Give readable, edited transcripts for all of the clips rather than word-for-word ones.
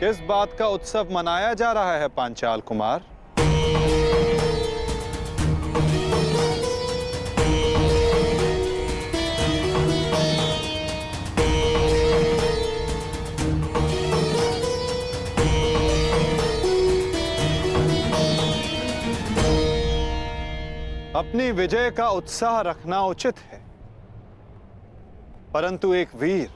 किस बात का उत्सव मनाया जा रहा है पांचाल कुमार? अपनी विजय का उत्साह रखना उचित है, परंतु एक वीर,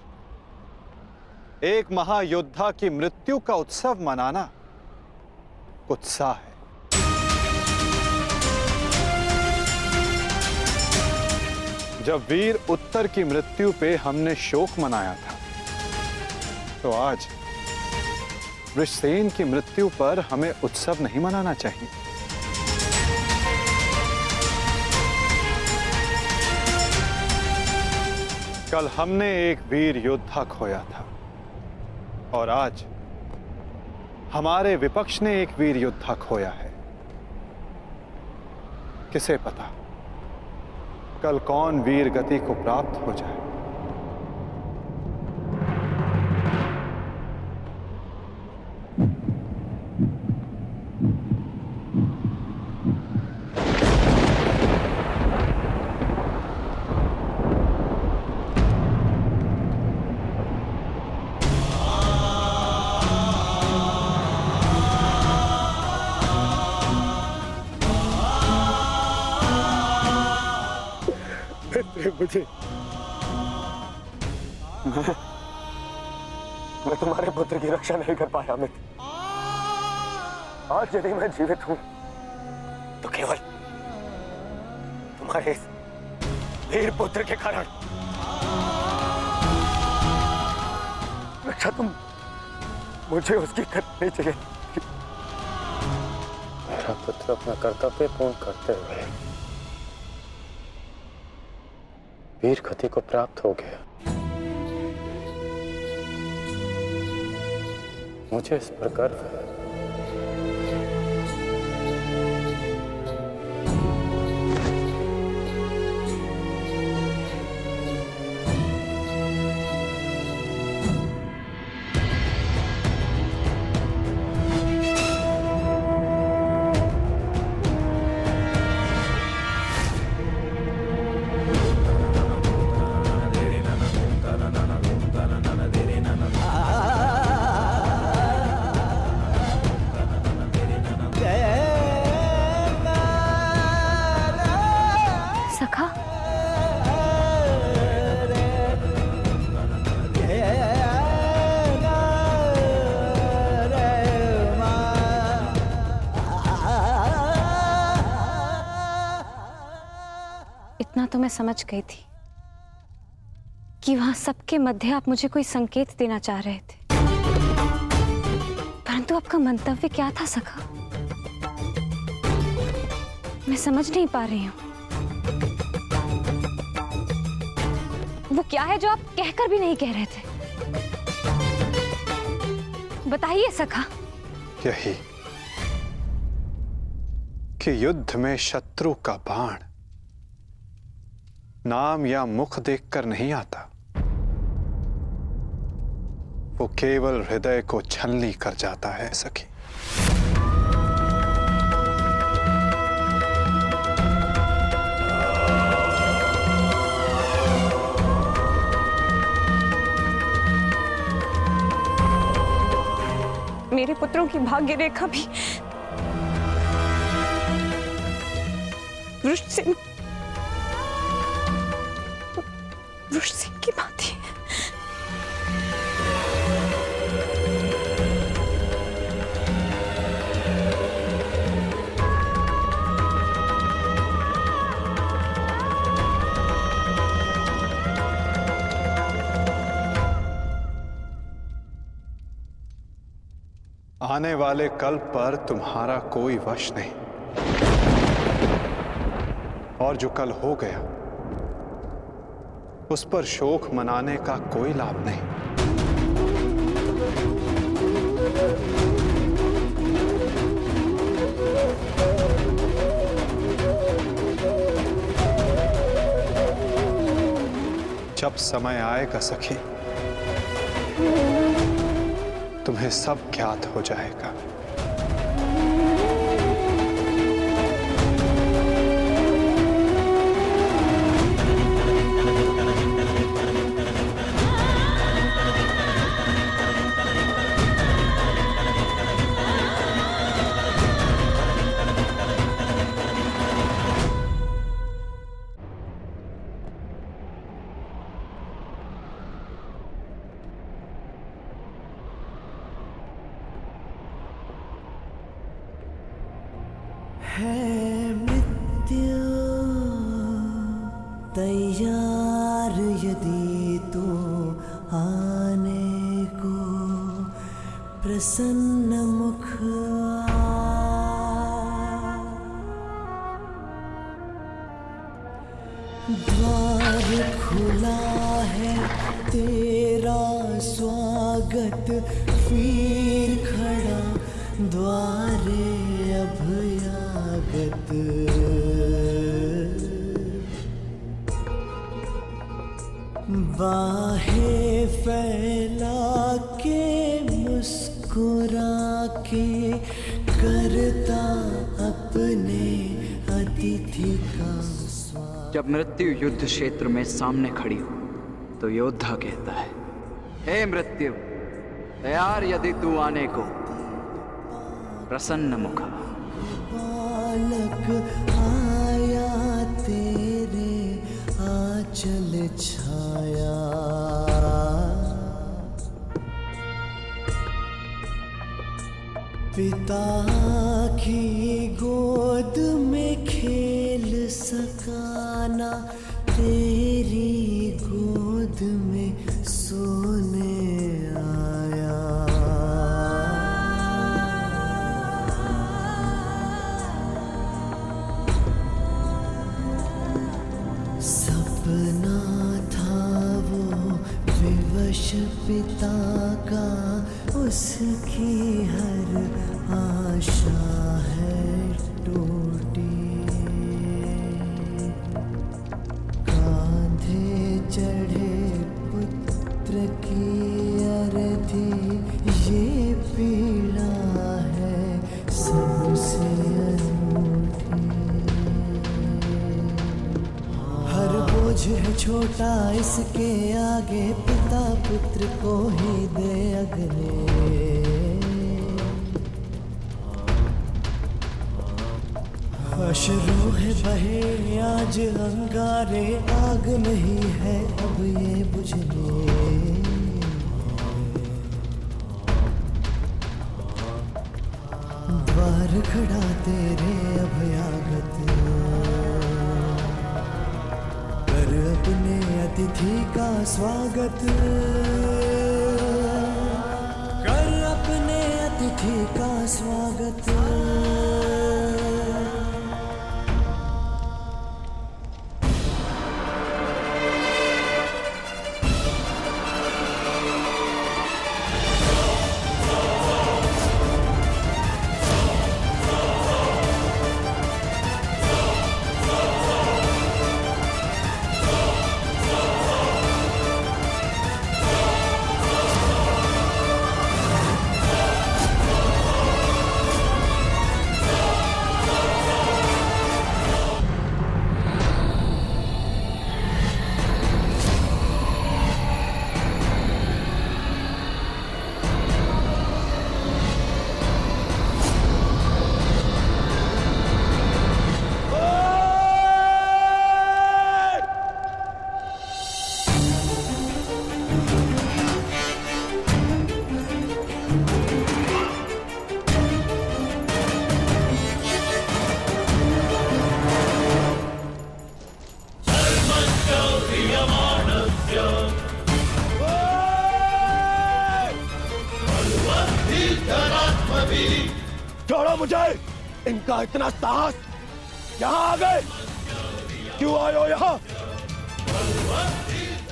एक महायोद्धा की मृत्यु का उत्सव मनाना कुत्सा है। जब वीर उत्तर की मृत्यु पे हमने शोक मनाया था, तो आज वृषसेन की मृत्यु पर हमें उत्सव नहीं मनाना चाहिए। कल हमने एक वीर योद्धा खोया था और आज हमारे विपक्ष ने एक वीर योद्धा खोया है। किसे पता कल कौन वीर गति को प्राप्त हो जाए। मुझे मैं तुम्हारे पुत्र की रक्षा नहीं कर पाया अमित। आज यदि मैं जीवित हूं तो केवल तुम्हारे इस वीर पुत्र के कारण। रक्षा तुम मुझे उसकी करनी चाहिए। मेरा पुत्र अपना कर्तव्य पूर्ण करते हुए वीर गति को प्राप्त हो गया। मुझे इस पर गर्व है। इतना तो मैं समझ गई थी कि वहां सबके मध्य आप मुझे कोई संकेत देना चाह रहे थे, परंतु आपका मंतव्य क्या था सखा? मैं समझ नहीं पा रही हूं। वो क्या है जो आप कहकर भी नहीं कह रहे थे? बताइए सखा। यही कि युद्ध में शत्रु का बाण नाम या मुख देखकर नहीं आता, वो केवल हृदय को छलनी कर जाता है सखी। मेरे पुत्रों की भाग्य रेखा भी वृषसेन की बात है। आने वाले कल पर तुम्हारा कोई वश नहीं, और जो कल हो गया उस पर शोक मनाने का कोई लाभ नहीं। जब समय आएगा सखी, तुम्हें सब ज्ञात हो जाएगा। है मृत्यु तैयार यदि तू आने को प्रसन्न मुख द्वार खुला है तेरा स्वागत वीर खड़ा द्वारे अभयागत बाहें फैला के मुस्कुरा के करता अपने अतिथि का स्वागत। जब मृत्यु युद्ध क्षेत्र में सामने खड़ी हो तो योद्धा कहता है, हे मृत्यु, तैयार यदि तू आने को, प्रसन्न मुखा। बालक आया तेरे आंचल छाया, पिता की गोद में खेल सकाना, तेरी गोद में सोने आया। सपना था वो विवश पिता का, उसकी हर आशा है टूटी। कांधे चढ़े पुत्र की अर्थी, ये पीड़ा है सबसे अनूठी। हर बोझ है छोटा इसके आगे, पिता पुत्र को ही दे अगले। अश्रु है बहे आज अंगारे, आग नहीं है अब ये बुझने। द्वार खड़ा तेरे अभयागत, कर अपने अतिथि का स्वागत, कर अपने अतिथि का स्वागत। छोड़ो मुझे, इनका इतना साहस, यहाँ आ गए, क्यों आए हो यहाँ?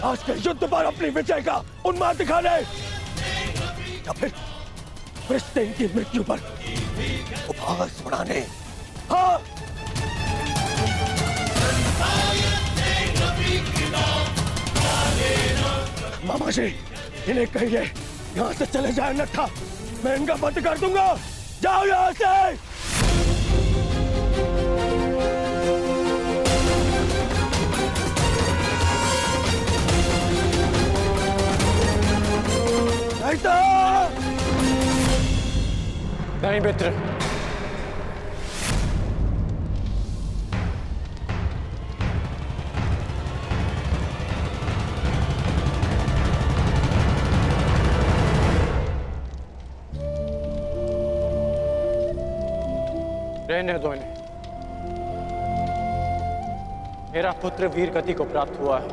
आज के युद्ध पर अपनी विजय का उन्माद दिखाने, या फिर कृष्ण की मृत्यु पर उपहास उड़ाने? हाँ, मामा जी, इन्हें कहिए यहाँ से चले जाए नट्ठा, मैं इनका बंद कर दूंगा। जाओ यहाँ से। नहीं तो नहीं मित्र, रहने दो इन्हें। मेरा पुत्र वीर गति को प्राप्त हुआ है,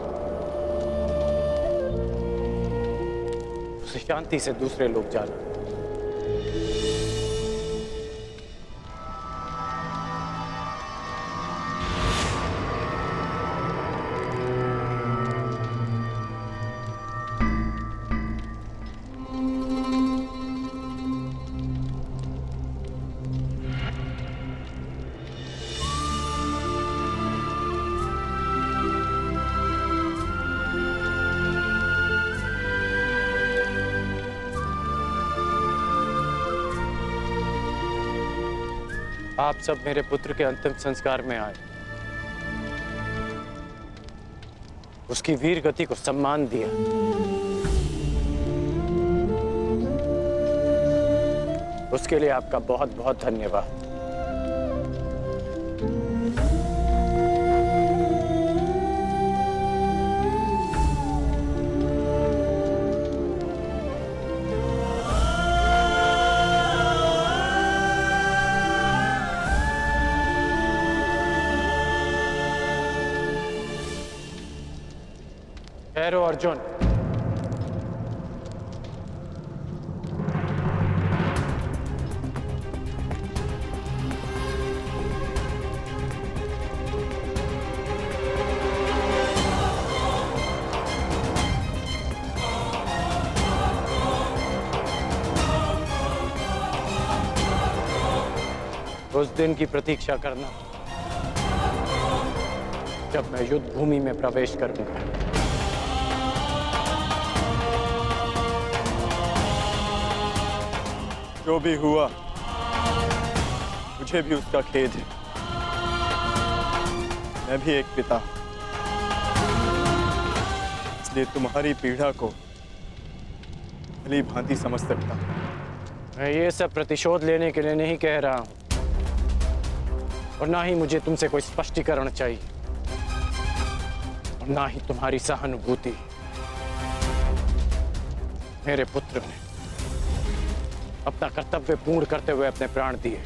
उसे शांति से दूसरे लोग जाना। आप सब मेरे पुत्र के अंतिम संस्कार में आए, उसकी वीर गति को सम्मान दिया। उसके लिए आपका बहुत बहुत धन्यवाद। ठहरो अर्जुन, उस दिन की प्रतीक्षा करना जब मैं युद्ध भूमि में प्रवेश करूंगा। जो भी हुआ मुझे भी उसका खेद है। मैं भी एक पिता हूं, इसलिए तुम्हारी पीड़ा को भली भांति समझ सकता हूं। मैं ये सब प्रतिशोध लेने के लिए नहीं कह रहा हूं, और ना ही मुझे तुमसे कोई स्पष्टीकरण चाहिए, और ना ही तुम्हारी सहानुभूति। मेरे पुत्र ने अपना कर्तव्य पूर्ण करते हुए अपने प्राण दिए,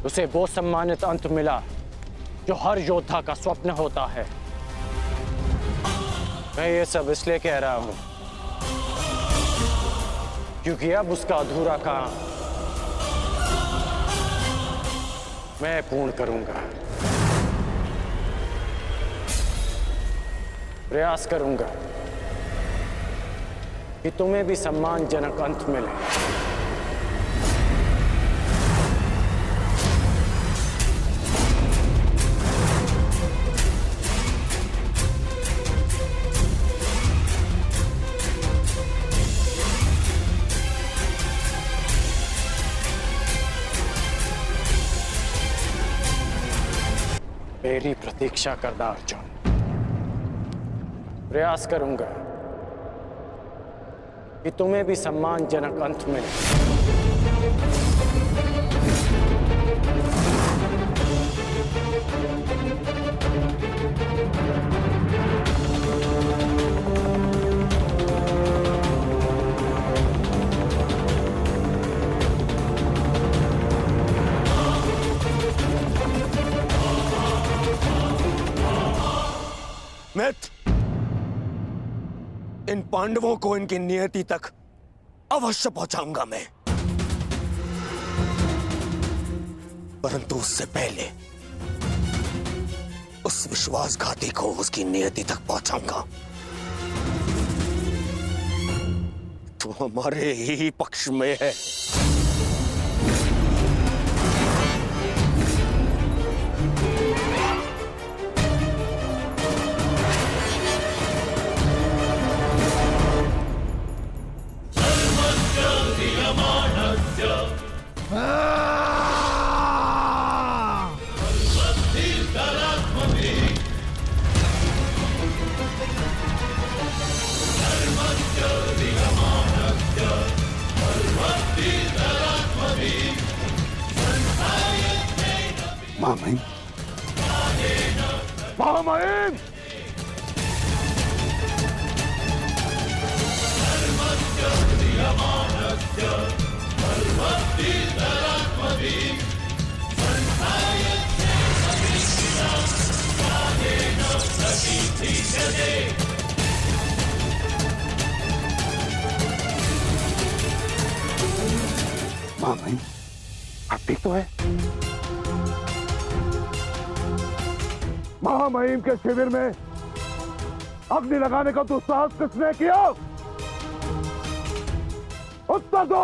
उसे वो सम्मानित अंत मिला जो हर योद्धा का स्वप्न होता है। मैं ये सब इसलिए कह रहा हूं क्योंकि अब उसका अधूरा काम मैं पूर्ण करूंगा। प्रयास करूंगा कि तुम्हें भी सम्मानजनक अंत मिले। मेरी प्रतीक्षा करना अर्जुन। प्रयास करूंगा कि तुम्हें भी सम्मानजनक अंत मिले। मित्र, इन पांडवों को इनकी नियति तक अवश्य पहुंचाऊंगा मैं, परंतु उससे पहले उस विश्वासघाती को उसकी नियति तक पहुंचाऊंगा। तो हमारे ही पक्ष में है। महामहिम, महामहिम! महामहिम, आप ठीक तो है? महामहिम के शिविर में अग्नि लगाने का दुस्साहस किसने किया? उत्तर दो।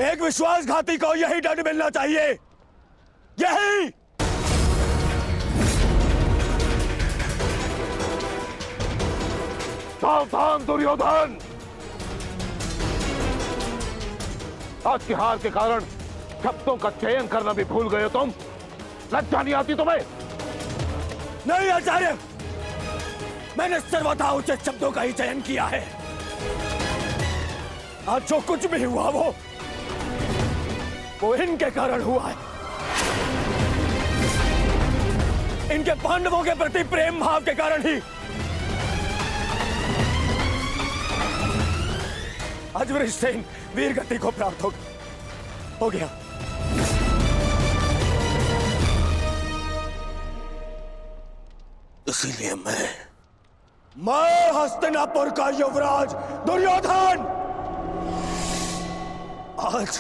एक विश्वासघाती को यही दंड मिलना चाहिए, यही। सावधान दुर्योधन, आज की हार के कारण शब्दों का चयन करना भी भूल गए हो तुम। लज्जा नहीं आती तुम्हें? नहीं आचार्य, मैंने सर्वथा उचित शब्दों का ही चयन किया है। आज जो कुछ भी हुआ वो इनके कारण हुआ है। इनके पांडवों के प्रति प्रेम भाव के कारण ही आज वृषसेन वीर गति को प्राप्त हो गया। इसीलिए मैं हस्तिनापुर का युवराज दुर्योधन आज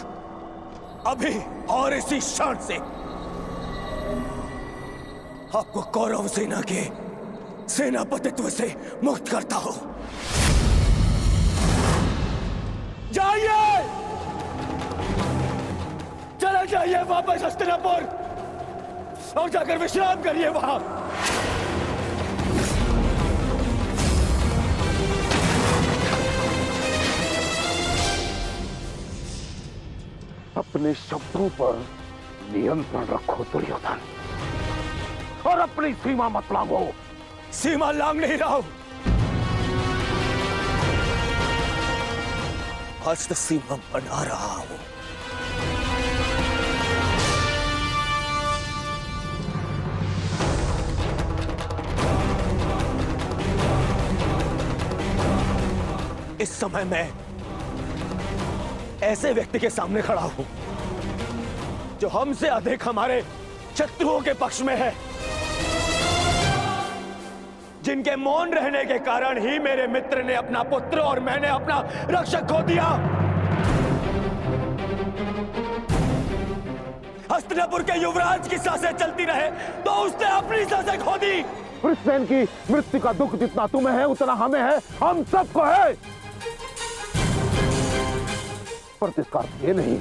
अभी और इसी क्षण से आपको कौरव सेना के सेनापतित्व से मुक्त करता हूं। जाइए, चले जाइए वापस हस्तिनापुर और जाकर विश्राम करिए वहां। अपने शब्दों पर नियंत्रण रखो दुर्योधन, और अपनी सीमा मत लांघो। सीमा लांघ नहीं रहा हूं, आज तो सीमा बना रहा हूं। इस समय मैं ऐसे व्यक्ति के सामने खड़ा हूं जो हमसे अधिक हमारे शत्रुओं के पक्ष में है, जिनके मौन रहने के कारण ही मेरे मित्र ने अपना पुत्र और मैंने अपना रक्षक खो दिया। हस्तिनापुर के युवराज की सांसें चलती रहे तो उसने अपनी सांसें खो दी। वृषसेन की मृत्यु का दुख जितना तुम्हें है उतना हमें है, हम सबको है। पर इसका अर्थ ये नहीं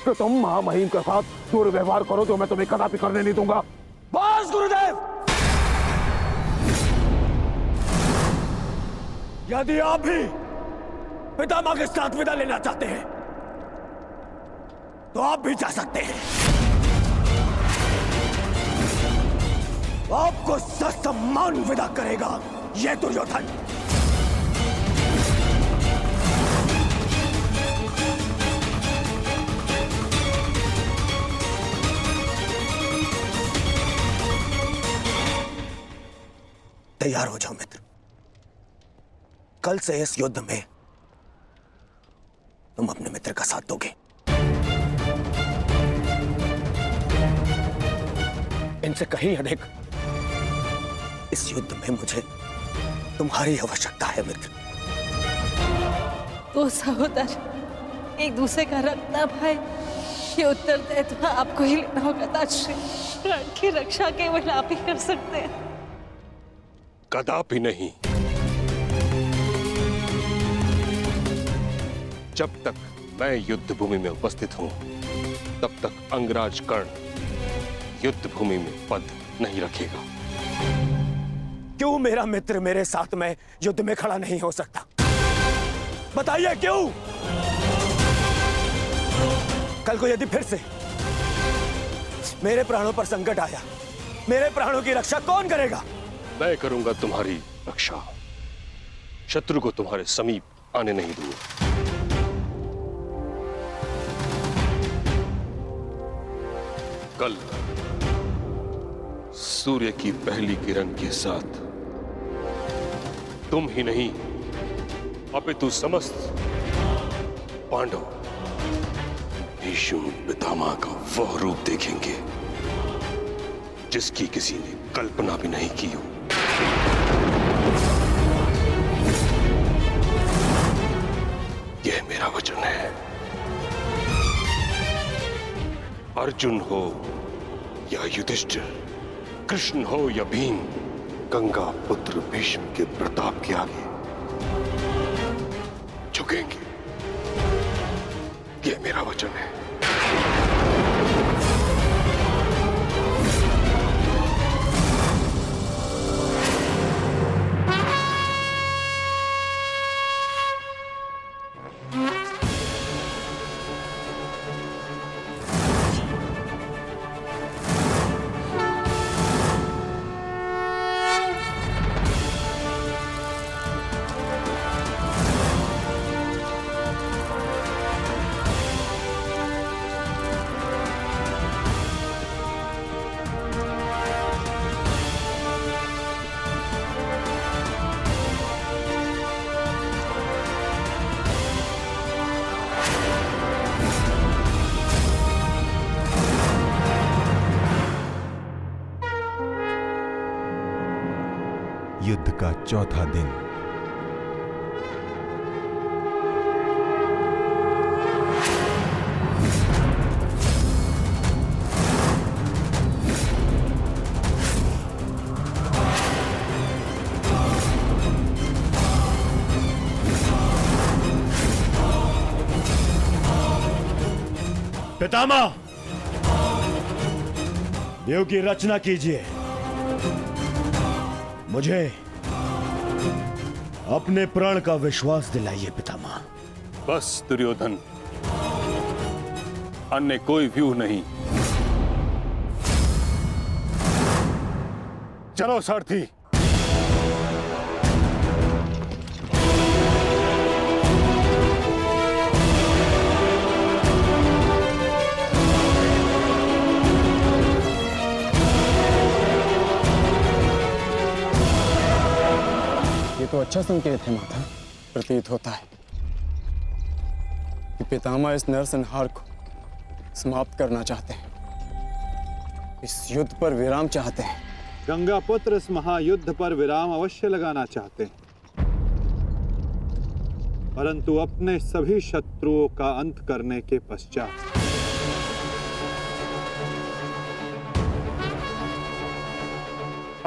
कि तुम महामहिम के साथ दुर्व्यवहार करो, जो मैं तुम्हें कदापि करने नहीं दूंगा। बस गुरुदेव, यदि आप भी पितामह के साथ विदा लेना चाहते हैं तो आप भी जा सकते हैं। आपको ससम्मान विदा करेगा यह दुर्योधन। तैयार हो जाओ मित्र, कल से इस युद्ध में तुम अपने मित्र का साथ दोगे। इनसे कहीं अधिक इस युद्ध में मुझे तुम्हारी आवश्यकता है मित्र। तो सहोदर एक दूसरे का रखना भाई, ये उत्तरदायित्व आपको ही लेना होगा। ताश्री, प्राण की रक्षा केवल आप ही कर सकते हैं। कदापि नहीं। जब तक मैं युद्ध भूमि में उपस्थित हूं तब तक अंगराज कर्ण युद्ध भूमि में पद नहीं रखेगा। क्यों मेरा मित्र मेरे साथ में युद्ध में खड़ा नहीं हो सकता? बताइए क्यों? कल को यदि फिर से मेरे प्राणों पर संकट आया, मेरे प्राणों की रक्षा कौन करेगा? मैं करूंगा तुम्हारी रक्षा। शत्रु को तुम्हारे समीप आने नहीं दूंगा। कल सूर्य की पहली किरण के साथ तुम ही नहीं अपितु समस्त पांडव भीष्म पितामह का वह रूप देखेंगे जिसकी किसी ने कल्पना भी नहीं की हो। यह मेरा वचन है। अर्जुन हो या युधिष्ठिर, कृष्ण हो या भीम, गंगा पुत्र भीष्म के प्रताप के आगे झुकेंगे। यह मेरा वचन है। युद्ध का चौथा दिन। पितामह, देव की रचना कीजिए। मुझे अपने प्राण का विश्वास दिलाइए पितामह। बस दुर्योधन, अन्य कोई व्यूह नहीं। चलो सारथी। तो अच्छा संकेत है माता। प्रतीत होता है कि पितामह इस नरसंहार को समाप्त करना चाहते हैं, इस युद्ध पर विराम चाहते हैं। गंगा पुत्र इस महायुद्ध पर विराम अवश्य लगाना चाहते हैं, परंतु अपने सभी शत्रुओं का अंत करने के पश्चात।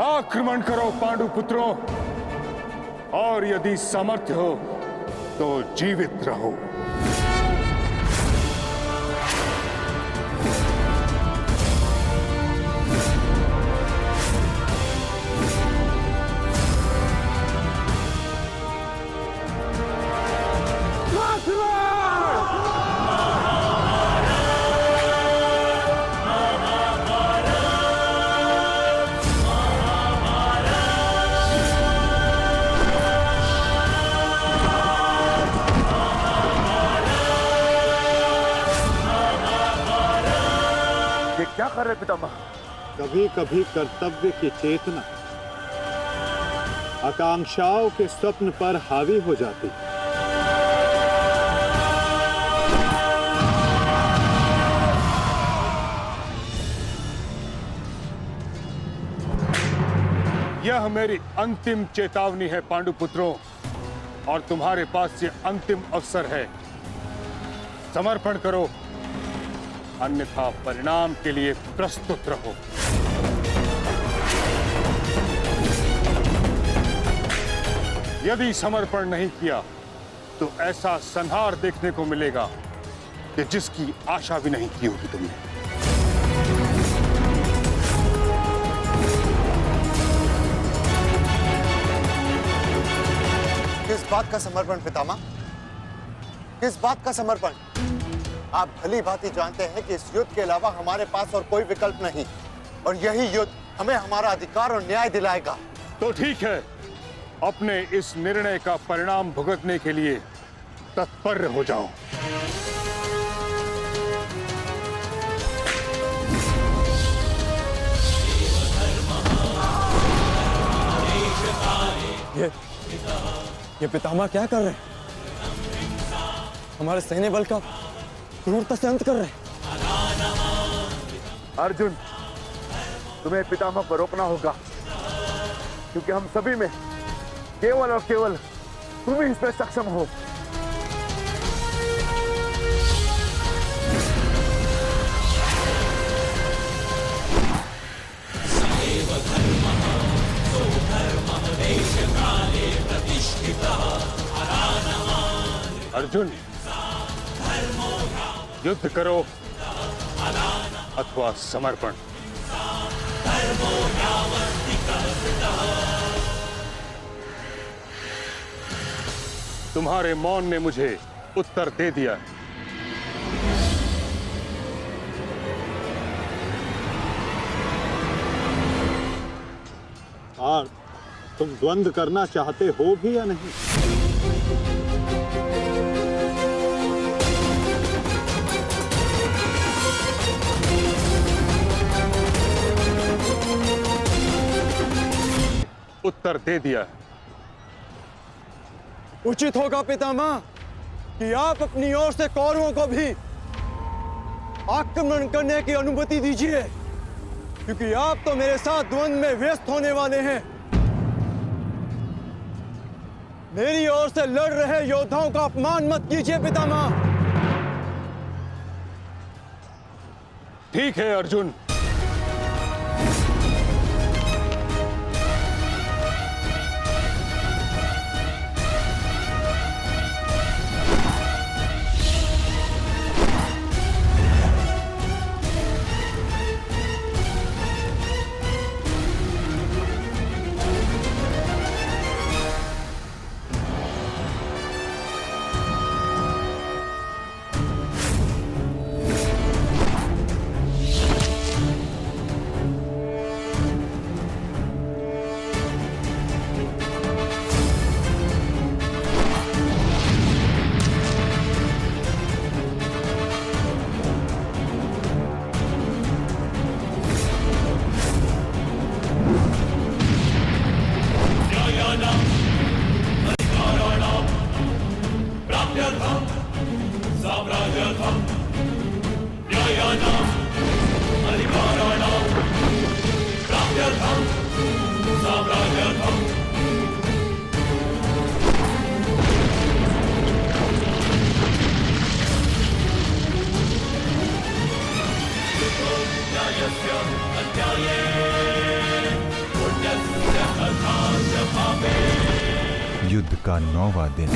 आक्रमण करो पांडु पुत्रों, और यदि सामर्थ्य हो तो जीवित रहो। क्या कर रहे पितामह? कभी कभी कर्तव्य की चेतना आकांक्षाओं के स्वप्न पर हावी हो जाती। यह मेरी अंतिम चेतावनी है पांडुपुत्रों, और तुम्हारे पास ये अंतिम अवसर है। समर्पण करो, अन्यथा परिणाम के लिए प्रस्तुत रहो। यदि समर्पण नहीं किया तो ऐसा संहार देखने को मिलेगा कि जिसकी आशा भी नहीं की होगी तुमने। किस बात का समर्पण पितामह? किस बात का समर्पण? आप भली भांति जानते हैं कि इस युद्ध के अलावा हमारे पास और कोई विकल्प नहीं, और यही युद्ध हमें हमारा अधिकार और न्याय दिलाएगा। तो ठीक है, अपने इस निर्णय का परिणाम भुगतने के लिए तत्पर हो जाओ। ये पितामह क्या कर रहे हैं? हमारे सैन्य बल का क्रूरता से अंत कर रहे हैं। अर्जुन, तुम्हें पितामह को रोकना होगा, क्योंकि हम सभी में केवल और केवल तुम ही इसमें सक्षम हो। अर्जुन, युद्ध करो अथवा समर्पण। तुम्हारे मौन ने मुझे उत्तर दे दिया। और तुम द्वंद्व करना चाहते हो भी या नहीं? उत्तर दे दिया। उचित होगा पितामह कि आप अपनी ओर से कौरवों को भी आक्रमण करने की अनुमति दीजिए, क्योंकि आप तो मेरे साथ द्वंद्व में व्यस्त होने वाले हैं। मेरी ओर से लड़ रहे योद्धाओं का अपमान मत कीजिए पितामह। ठीक है अर्जुन, युद्ध का 9वां दिन।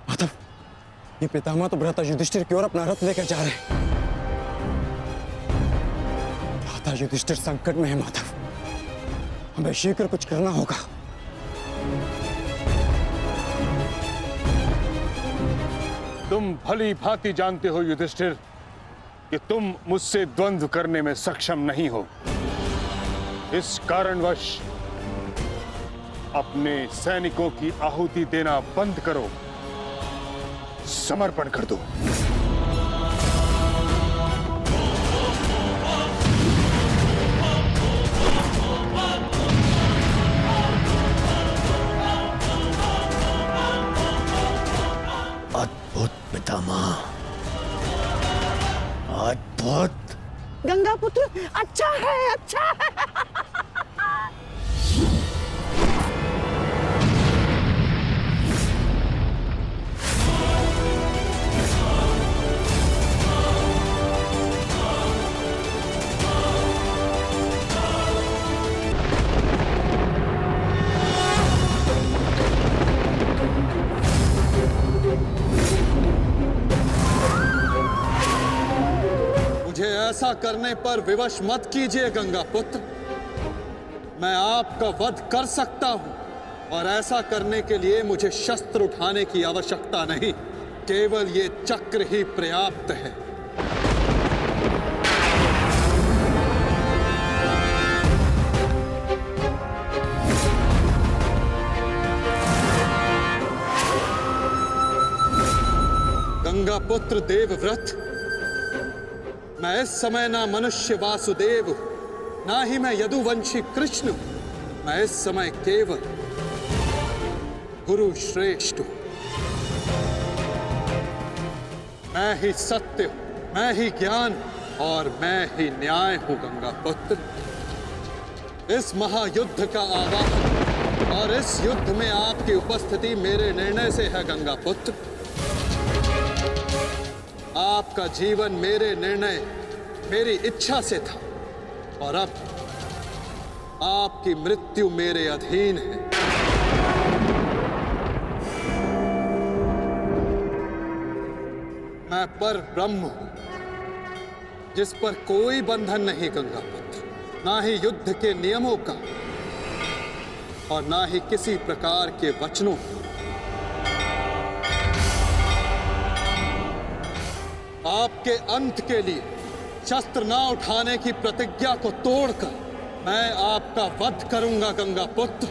माधव, ये पितामह तो भ्राता युधिष्ठिर की ओर अपना रथ लेकर जा रहे हैं। भ्राता युधिष्ठिर संकट में है माधव, हमें शीघ्र कुछ करना होगा। तुम भली भांति जानते हो युधिष्ठिर कि तुम मुझसे द्वंद्व करने में सक्षम नहीं हो। इस कारणवश अपने सैनिकों की आहुति देना बंद करो, समर्पण कर दो। अद्भुत पितामह, अद्भुत। गंगा पुत्र अच्छा है, अच्छा है। मुझे ऐसा करने पर विवश मत कीजिए गंगा पुत्र। मैं आपका वध कर सकता हूं, और ऐसा करने के लिए मुझे शस्त्र उठाने की आवश्यकता नहीं, केवल ये चक्र ही पर्याप्त है। पुत्र देवव्रत, मैं इस समय ना मनुष्य वासुदेव हूं, ना ही मैं यदुवंशी कृष्ण हूं। मैं इस समय केवल गुरु श्रेष्ठ हूं। मैं ही सत्य हूं, मैं ही ज्ञान और मैं ही न्याय हूं गंगा पुत्र। इस महायुद्ध का आवाहन और इस युद्ध में आपकी उपस्थिति मेरे निर्णय से है गंगा पुत्र। आपका जीवन मेरे निर्णय, मेरी इच्छा से था और अब आपकी मृत्यु मेरे अधीन है। मैं पर ब्रह्म हूं, जिस पर कोई बंधन नहीं गंगा पुत्र, ना ही युद्ध के नियमों का और ना ही किसी प्रकार के वचनों का। आपके अंत के लिए शस्त्र ना उठाने की प्रतिज्ञा को तोड़कर मैं आपका वध करूंगा गंगा पुत्र।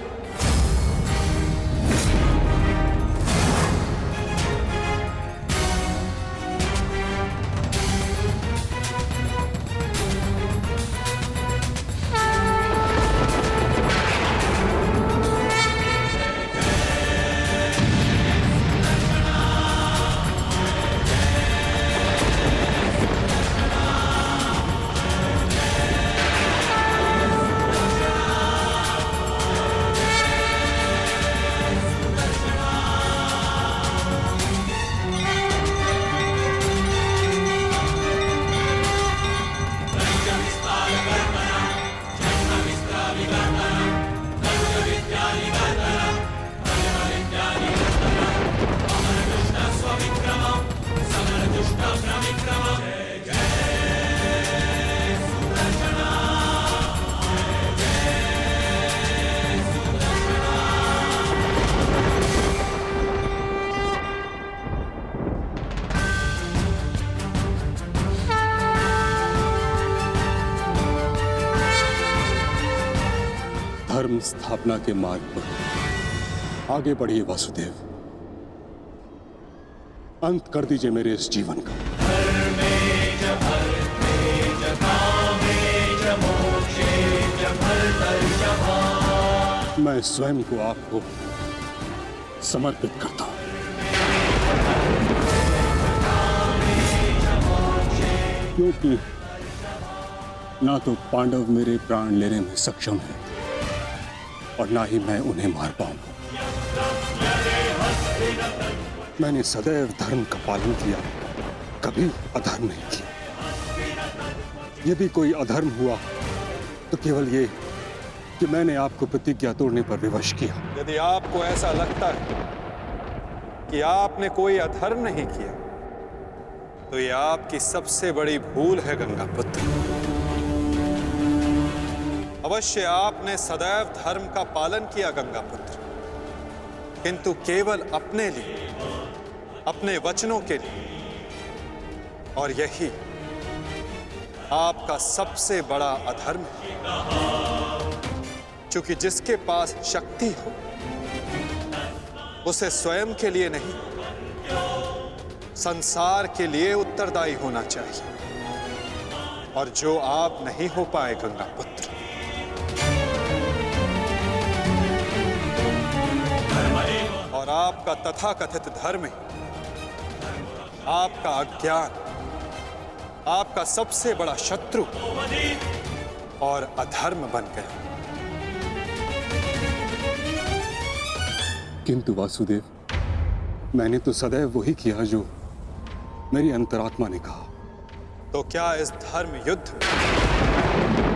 धर्म स्थापना के मार्ग पर आगे बढ़िए वासुदेव। अंत कर दीजिए मेरे इस जीवन का। मैं स्वयं को आपको समर्पित करता हूं। क्योंकि ना तो पांडव मेरे प्राण लेने में सक्षम है और ना ही मैं उन्हें मार पाऊंगा। मैंने सदैव धर्म का पालन किया, कभी अधर्म नहीं किया। यदि कोई अधर्म हुआ तो केवल ये कि मैंने आपको प्रतिज्ञा तोड़ने पर विवश किया। यदि आपको ऐसा लगता है कि आपने कोई अधर्म नहीं किया तो यह आपकी सबसे बड़ी भूल है गंगा पुत्र। अवश्य आपने सदैव धर्म का पालन किया गंगा पुत्र, किंतु केवल अपने लिए, अपने वचनों के लिए। और यही आपका सबसे बड़ा अधर्म है। क्योंकि जिसके पास शक्ति हो उसे स्वयं के लिए नहीं, संसार के लिए उत्तरदायी होना चाहिए। और जो आप नहीं हो पाए गंगा पुत्र। और आपका तथाकथित धर्म ही आपका अज्ञान, आपका सबसे बड़ा शत्रु और अधर्म बन गया। किंतु वासुदेव, मैंने तो सदैव वही किया जो मेरी अंतरात्मा ने कहा। तो क्या इस धर्म युद्ध में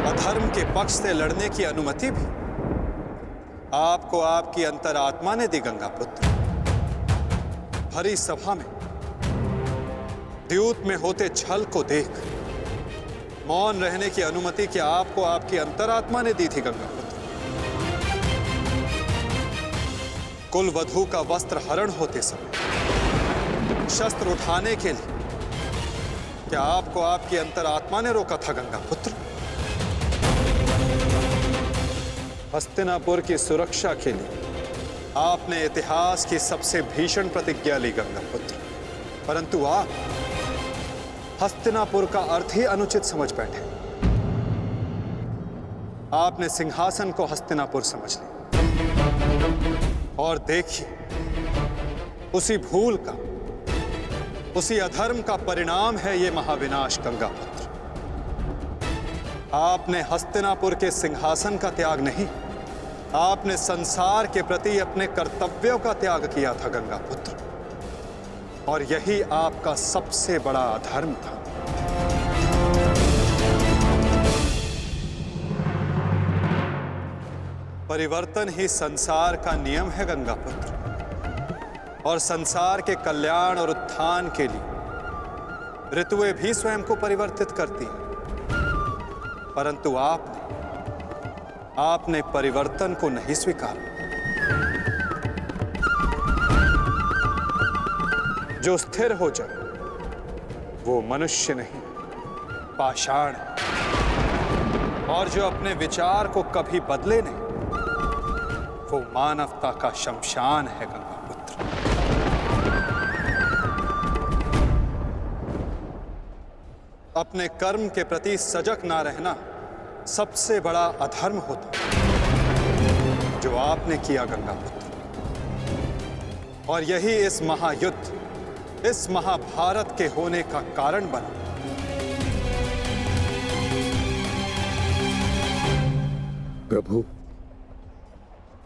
अधर्म के पक्ष से लड़ने की अनुमति भी आपको आपकी अंतरात्मा ने दी गंगा पुत्र? भरी सभा में द्यूत में होते छल को देख मौन रहने की अनुमति क्या आपको आपकी अंतरात्मा ने दी थी गंगा पुत्र? कुल वधू का वस्त्र हरण होते समय शस्त्र उठाने के लिए क्या आपको आपकी अंतरात्मा ने रोका था गंगा पुत्र? हस्तिनापुर की सुरक्षा के लिए आपने इतिहास की सबसे भीषण प्रतिज्ञा ली गंगा पुत्र। परंतु आप हस्तिनापुर का अर्थ ही अनुचित समझ बैठे। आपने सिंहासन को हस्तिनापुर समझ लिया और देखिए, उसी भूल का, उसी अधर्म का परिणाम है ये महाविनाश गंगापुत्र। आपने हस्तिनापुर के सिंहासन का त्याग नहीं, आपने संसार के प्रति अपने कर्तव्यों का त्याग किया था गंगापुत्र, और यही आपका सबसे बड़ा अधर्म था। परिवर्तन ही संसार का नियम है गंगापुत्र, और संसार के कल्याण और उत्थान के लिए ऋतुएं भी स्वयं को परिवर्तित करती हैं। परंतु आपने परिवर्तन को नहीं स्वीकारा। जो स्थिर हो जाए वो मनुष्य नहीं, पाषाण है। और जो अपने विचार को कभी बदले नहीं, वो मानवता का शमशान है गंगापुत्र। अपने कर्म के प्रति सजग ना रहना सबसे बड़ा अधर्म होता जो आपने किया गंगापुत्र, और यही इस महायुद्ध, इस महाभारत के होने का कारण बना। प्रभु,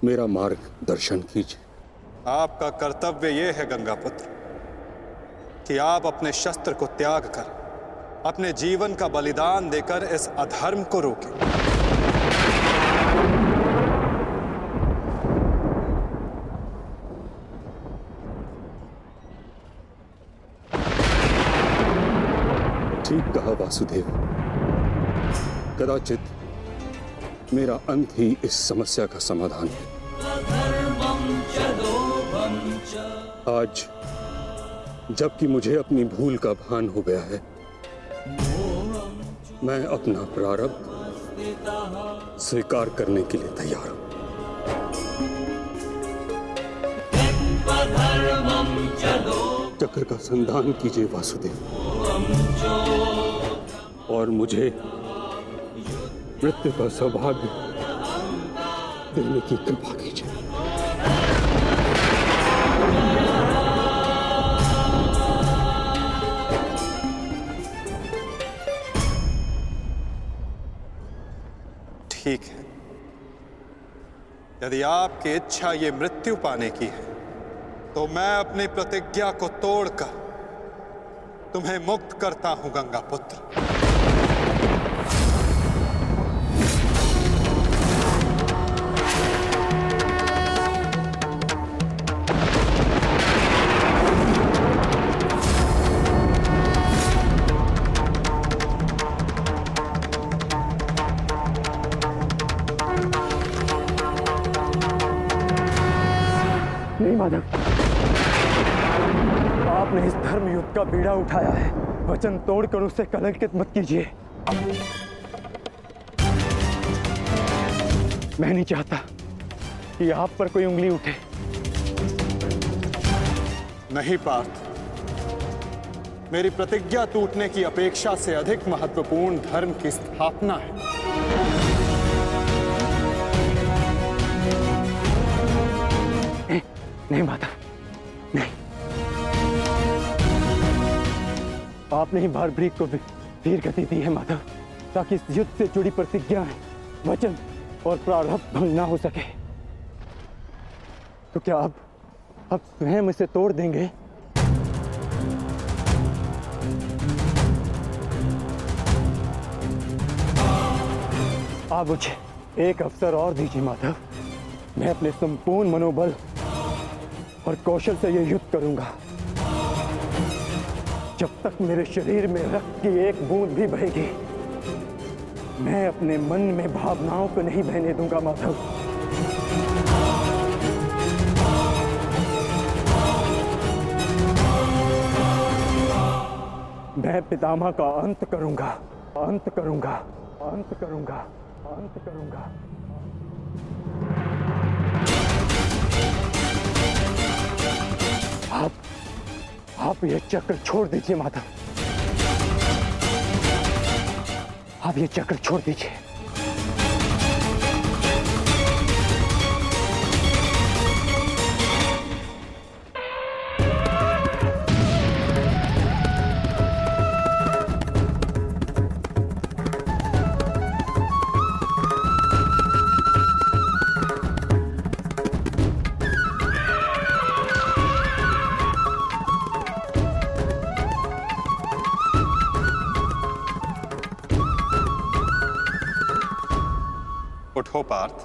मेरा मार्गदर्शन कीजिए। आपका कर्तव्य यह है गंगापुत्र कि आप अपने शस्त्र को त्याग कर, अपने जीवन का बलिदान देकर इस अधर्म को रोकें। ठीक कहा वासुदेव। कदाचित मेरा अंत ही इस समस्या का समाधान है। आज जबकि मुझे अपनी भूल का भान हो गया है, मैं अपना प्रारब्ध स्वीकार करने के लिए तैयार हूं। चक्र का संधान कीजिए वासुदेव, और मुझे मृत्यु का सौभाग्य देने की कृपा कीजिए। ठीक है, यदि आपकी इच्छा ये मृत्यु पाने की है, तो मैं अपनी प्रतिज्ञा को तोड़कर तुम्हें मुक्त करता हूं गंगापुत्र। नहीं माधव, आपने इस धर्म युद्ध का बीड़ा उठाया है, वचन तोड़कर उसे कलंकित मत कीजिए। मैं नहीं चाहता कि आप पर कोई उंगली उठे। नहीं पार्थ, मेरी प्रतिज्ञा टूटने की अपेक्षा से अधिक महत्वपूर्ण धर्म की स्थापना है। नहीं माता, नहीं। आपने ही भारभृग को वीर गति दी है माधव, ताकि इस युद्ध से जुड़ी प्रतिज्ञाएं, वचन और प्रारब्ध भंग ना हो सके। तो क्या आप स्वयं इसे तोड़ देंगे? आप मुझे एक अवसर और दीजिए माधव। मैं अपने संपूर्ण मनोबल और कौशल से यह युद्ध करूंगा। जब तक मेरे शरीर में रक्त की एक बूंद भी बहेगी, मैं अपने मन में भावनाओं को नहीं बहने दूंगा माधव। मैं पितामह का अंत करूंगा, अंत करूंगा, अंत करूंगा, अंत करूंगा। आप ये चक्र छोड़ दीजिए माता, आप ये चक्र छोड़ दीजिए। उठो पार्थ।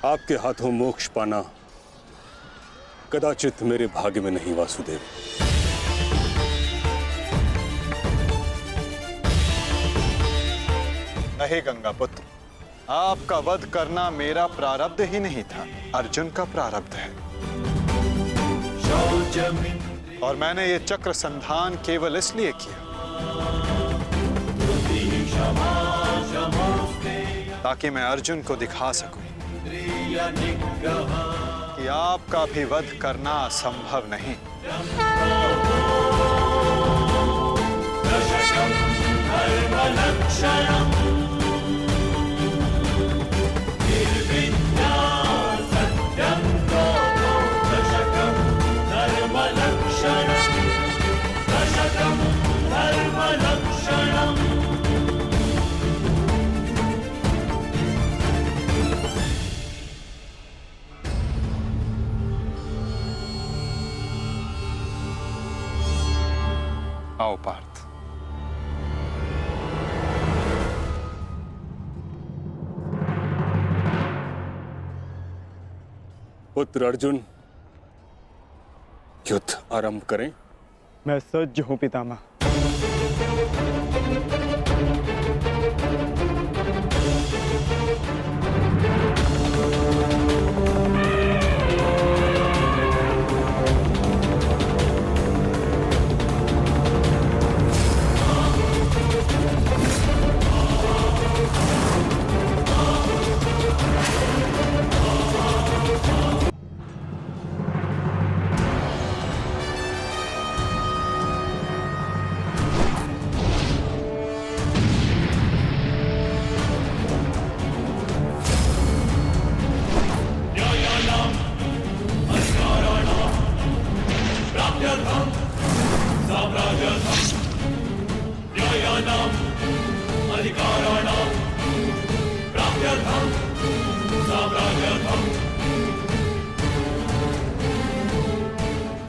आपके हाथों मोक्ष पाना कदाचित मेरे भाग्य में नहीं वासुदेव। नहीं गंगा पुत्र, आपका वध करना मेरा प्रारब्ध ही नहीं था, अर्जुन का प्रारब्ध है। और मैंने ये चक्र संधान केवल इसलिए किया ताकि मैं अर्जुन को दिखा सकूं कि आपका भी वध करना असंभव नहीं। आओ पार्थ। पुत्र अर्जुन, युद्ध आरंभ करें। मैं सज्ज हूं पितामह।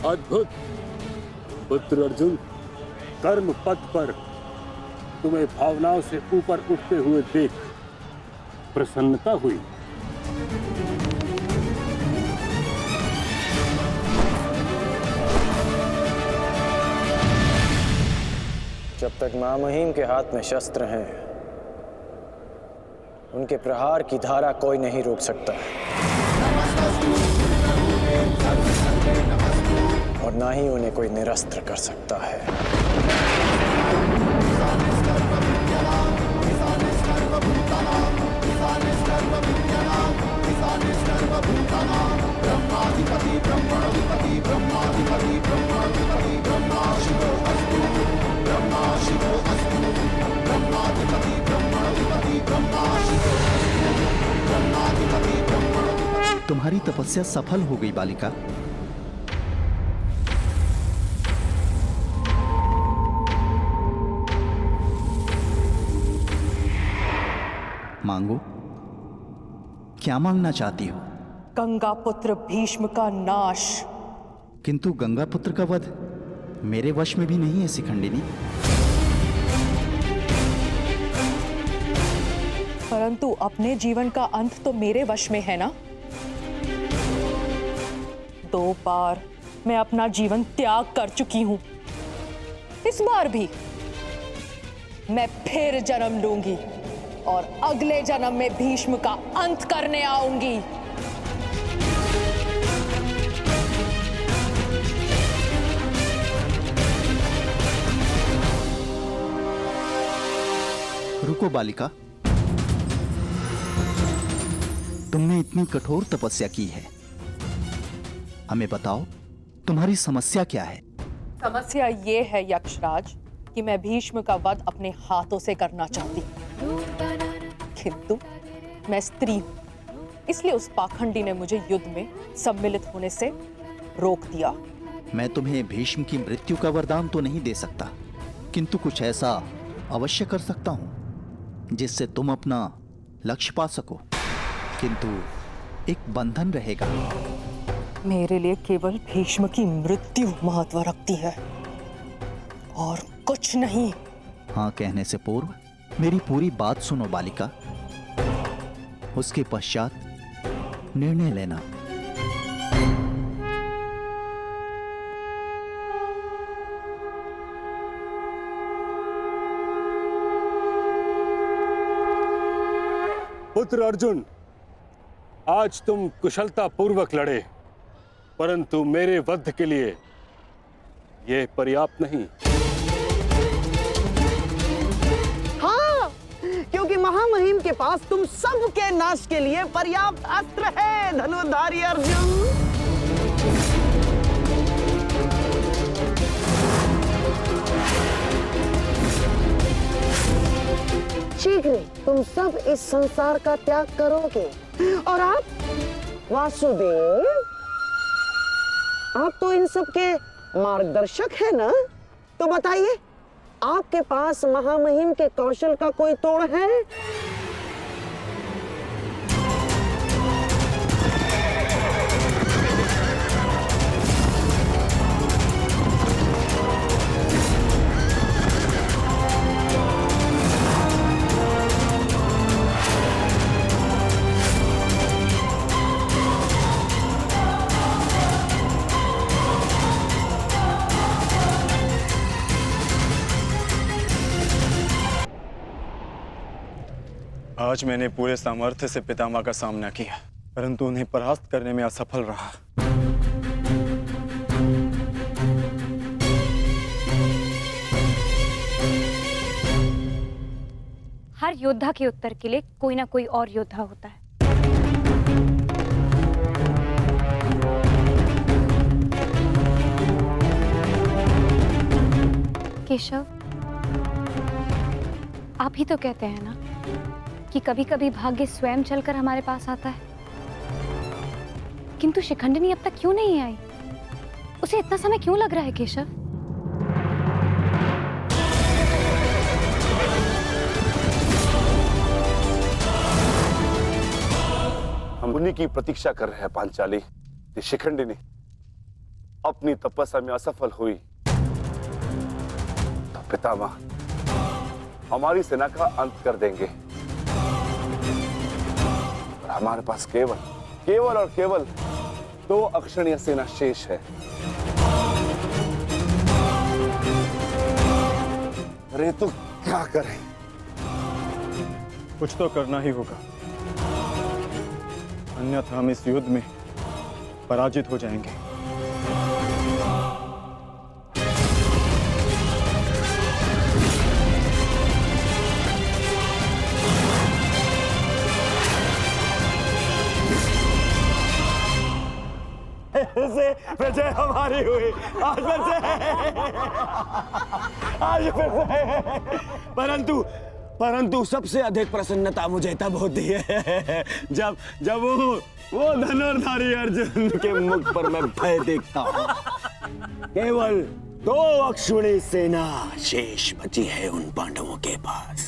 अद्भुत पुत्र अर्जुन, कर्म पथ पर तुम्हें भावनाओं से ऊपर उठते हुए देख प्रसन्नता हुई। जब तक महामहिम के हाथ में शस्त्र हैं, उनके प्रहार की धारा कोई नहीं रोक सकता और ना ही उन्हें कोई निरस्त्र कर सकता है। तुम्हारी तपस्या सफल हो गई बालिका। मांगो, क्या मांगना चाहती हो? गंगा पुत्र भीष्म का नाश। किंतु गंगा पुत्र का वध मेरे वश में भी नहीं है शिखंडिनी। परंतु अपने जीवन का अंत तो मेरे वश में है ना। 2 बार मैं अपना जीवन त्याग कर चुकी हूं। इस बार भी मैं फिर जन्म लूंगी और अगले जन्म में भीष्म का अंत करने आऊंगी। रुको बालिका, तुमने इतनी कठोर तपस्या की है, हमें बताओ तुम्हारी समस्या क्या है? समस्या ये है यक्षराज कि मैं भीष्म का वध अपने हाथों से करना चाहती हूँ, किंतु मैं स्त्री हूँ, इसलिए उस पाखंडी ने मुझे युद्ध में सम्मिलित होने से रोक दिया। मैं तुम्हें भीष्म की मृत्यु का वरदान तो नहीं दे सकता, किंतु कुछ ऐसा अवश्य कर सकता हूं जिससे तुम अपना लक्ष्य पा सको, किंतु एक बंधन रहेगा। मेरे लिए केवल भीष्म की मृत्यु महत्व रखती है और कुछ नहीं। हाँ कहने से पूर्व मेरी पूरी बात सुनो बालिका, उसके पश्चात निर्णय लेना। पुत्र अर्जुन, आज तुम कुशलता पूर्वक लड़े, परंतु मेरे वध के लिए यह पर्याप्त नहीं। हाँ, क्योंकि महामहिम के पास तुम सबके नाश के लिए पर्याप्त अस्त्र है धनुर्धारी अर्जुन। शीघ्र तुम सब इस संसार का त्याग करोगे और आप वासुदेव, आप तो इन सब के मार्गदर्शक है ना, तो बताइए आपके पास महामहिम के कौशल का कोई तोड़ है? आज मैंने पूरे सामर्थ्य से पितामह का सामना किया, परंतु उन्हें परास्त करने में असफल रहा। हर योद्धा के उत्तर के लिए कोई ना कोई और योद्धा होता है। केशव, आप ही तो कहते हैं ना कि कभी कभी भाग्य स्वयं चलकर हमारे पास आता है, किंतु शिखंडिनी अब तक क्यों नहीं आई? उसे इतना समय क्यों लग रहा है केशव? हम उन्हीं की प्रतीक्षा कर रहे हैं पांचाली। कि शिखंडिनी अपनी तपस्या में असफल हुई तो पितामह हमारी सेना का अंत कर देंगे और हमारे पास केवल और केवल 2 अक्षणीय सेना शेष है। अरे तो क्या करें? कुछ तो करना ही होगा, अन्यथा हम इस युद्ध में पराजित हो जाएंगे। विजय हमारी हुई आज फिर से। परंतु सबसे अधिक प्रसन्नता मुझे तब होती है जब वो धनुर्धारी अर्जुन के मुख पर मैं भय देखता हूँ। केवल 2 अक्षुणी सेना शेष बची है उन पांडवों के पास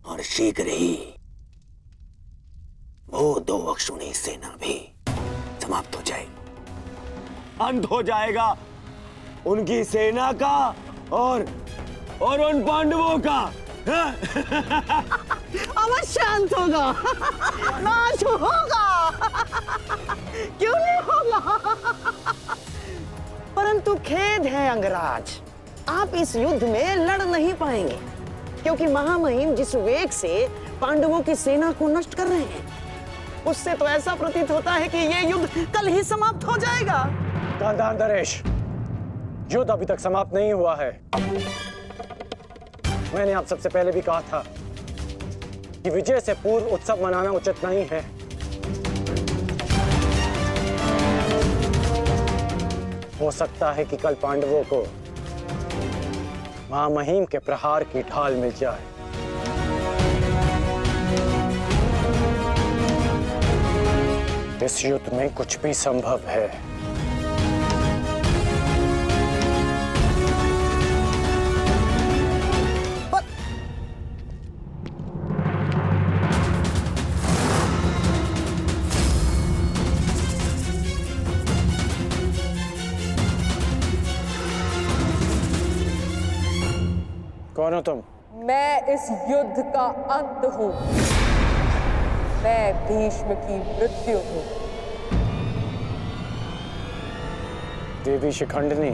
और शीघ्र ही वो 2 अक्षुणी सेना भी समाप्त हो जाएगी, अंत हो जाएगा उनकी सेना का और उन पांडवों का। अवश्य अंत होगा, नाश होगा, क्यों नहीं होगा? परंतु खेद है अंगराज, आप इस युद्ध में लड़ नहीं पाएंगे, क्योंकि महामहिम जिस वेग से पांडवों की सेना को नष्ट कर रहे हैं, उससे तो ऐसा प्रतीत होता है कि ये युद्ध कल ही समाप्त हो जाएगा। गांधार नरेश, युद्ध अभी तक समाप्त नहीं हुआ है। मैंने आप सबसे पहले भी कहा था कि विजय से पूर्व उत्सव मनाना उचित नहीं है। हो सकता है कि कल पांडवों को महामहिम के प्रहार की ढाल मिल जाए। इस युद्ध में कुछ भी संभव है। कौन हो तुम? मैं इस युद्ध का अंत हूं। मैं भीष्म की मृत्यु हूं। देवी शिखंडिनी,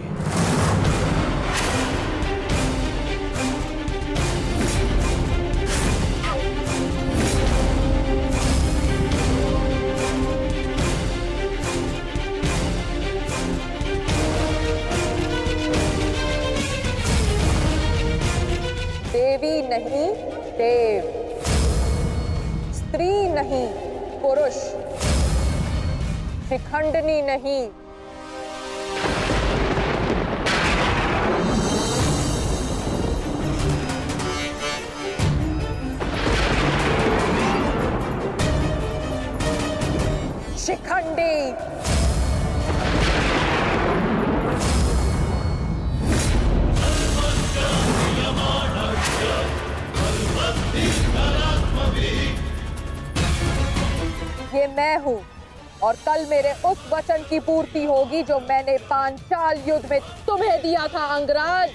देवी नहीं देव, स्त्री नहीं पुरुष, शिखंडिनी नहीं। शिखंडी। ये मैं हूं और कल मेरे उस वचन की पूर्ति होगी जो मैंने पांचाल युद्ध में तुम्हें दिया था अंगराज।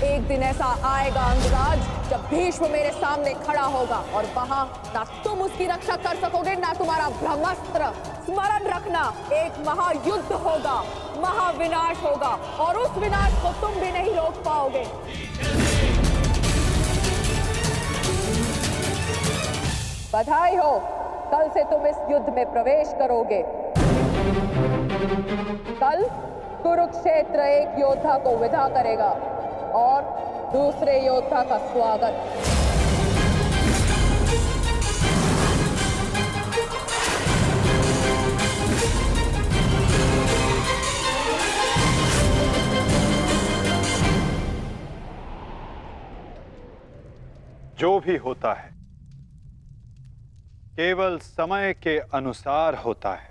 एक दिन ऐसा आएगा अंगराज जब भीष्म मेरे सामने खड़ा होगा और वहां ना तुम उसकी रक्षा कर सकोगे ना तुम्हारा ब्रह्मास्त्र। स्मरण रखना, एक महायुद्ध होगा, महाविनाश होगा और उस विनाश को तुम भी नहीं रोक पाओगे। बधाई हो, कल से तुम इस युद्ध में प्रवेश करोगे। कल कुरुक्षेत्र एक योद्धा को विदा करेगा और दूसरे योद्धा का स्वागत। जो भी होता है केवल समय के अनुसार होता है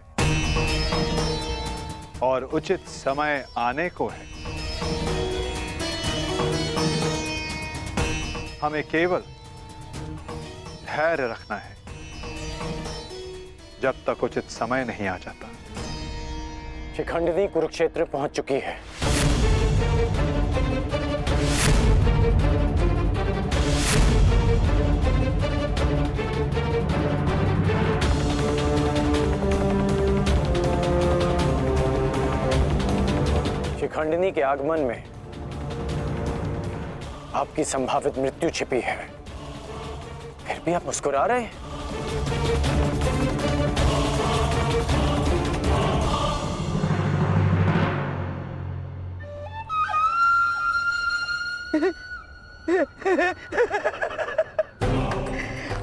और उचित समय आने को है। हमें केवल धैर्य रखना है जब तक उचित समय नहीं आ जाता। शिखंडिनी कुरुक्षेत्र पहुंच चुकी है। शिखंडिनी के आगमन में आपकी संभावित मृत्यु छिपी है, फिर भी आप मुस्कुरा रहे हैं।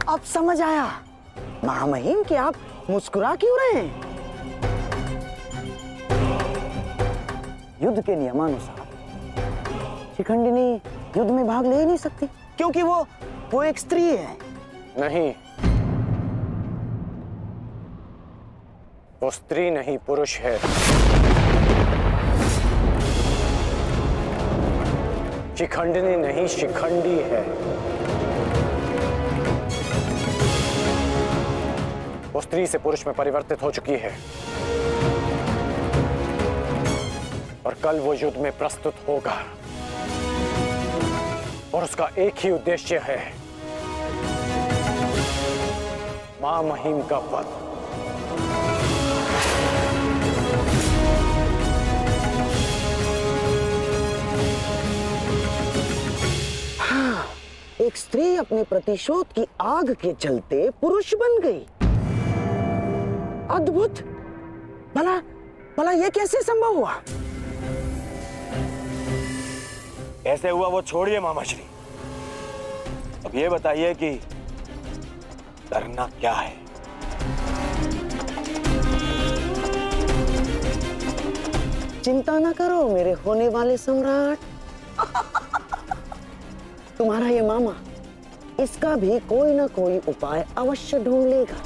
अब समझ आया महामहिम कि आप मुस्कुरा क्यों रहे हैं। युद्ध के नियमानुसार शिखंडिनी युद्ध में भाग ले ही नहीं सकती क्योंकि वो एक स्त्री है। नहीं, वो स्त्री नहीं पुरुष है। शिखंडिनी नहीं शिखंडी है। वो स्त्री से पुरुष में परिवर्तित हो चुकी है और कल वो युद्ध में प्रस्तुत होगा और उसका एक ही उद्देश्य है, मां महिम का वध। हाँ, एक स्त्री अपने प्रतिशोध की आग के चलते पुरुष बन गई। अद्भुत। भला ये कैसे संभव हुआ? ऐसे हुआ वो छोड़िए मामाश्री। अब ये बताइए कि करना क्या है? चिंता ना करो मेरे होने वाले सम्राट। तुम्हारा ये मामा इसका भी कोई ना कोई उपाय अवश्य ढूंढ लेगा।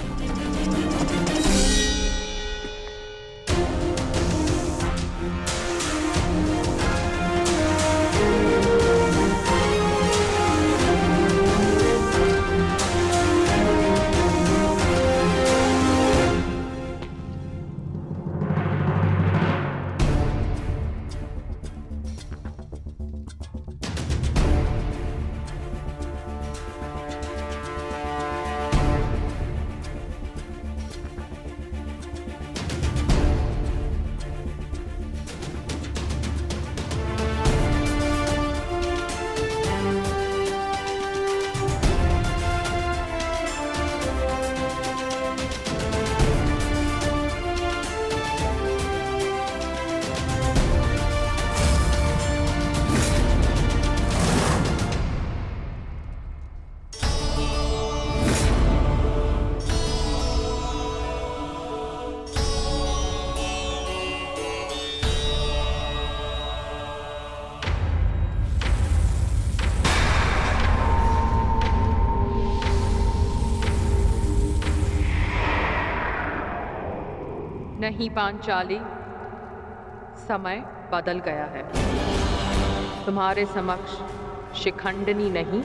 नहीं पांचाली, समय बदल गया है। तुम्हारे समक्ष शिखंडनी नहीं,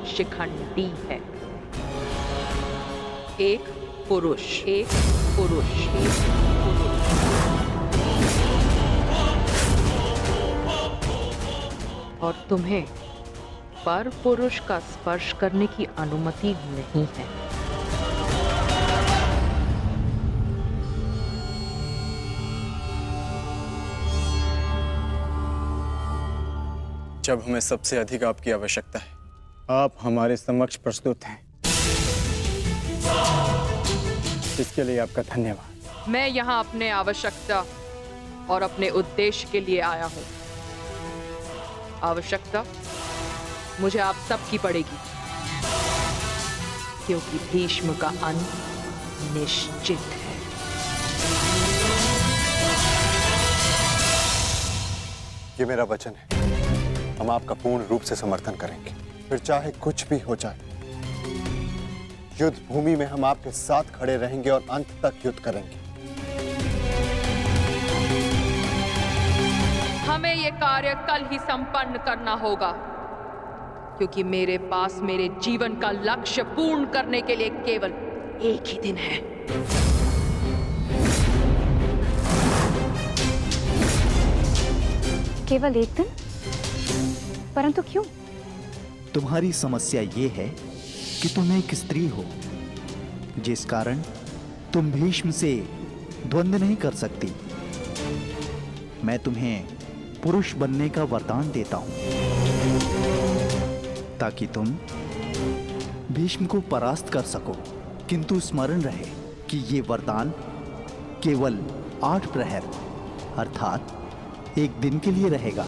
शिखंडी है। एक पुरुष, एक पुरुष, एक पुरुष। और तुम्हें पर पुरुष का स्पर्श करने की अनुमति नहीं है। जब हमें सबसे अधिक आपकी आवश्यकता है, आप हमारे समक्ष प्रस्तुत हैं। इसके लिए आपका धन्यवाद। मैं यहाँ अपने आवश्यकता और अपने उद्देश्य के लिए आया हूँ। आवश्यकता मुझे आप सबकी पड़ेगी, क्योंकि भीष्म का अंत निश्चित है। ये मेरा वचन है, हम आपका पूर्ण रूप से समर्थन करेंगे, फिर चाहे कुछ भी हो जाए। युद्ध भूमि में हम आपके साथ खड़े रहेंगे और अंत तक युद्ध करेंगे। हमें ये कार्य कल ही संपन्न करना होगा, क्योंकि मेरे पास मेरे जीवन का लक्ष्य पूर्ण करने के लिए केवल एक ही दिन है। केवल एक दिन? परंतु क्यों? तुम्हारी समस्या ये है कि तुम एक स्त्री हो, जिस कारण तुम भीष्म से द्वंद्व नहीं कर सकती। मैं तुम्हें पुरुष बनने का वरदान देता हूं, ताकि तुम भीष्म को परास्त कर सको। किंतु स्मरण रहे कि ये वरदान केवल 8 प्रहर अर्थात एक दिन के लिए रहेगा।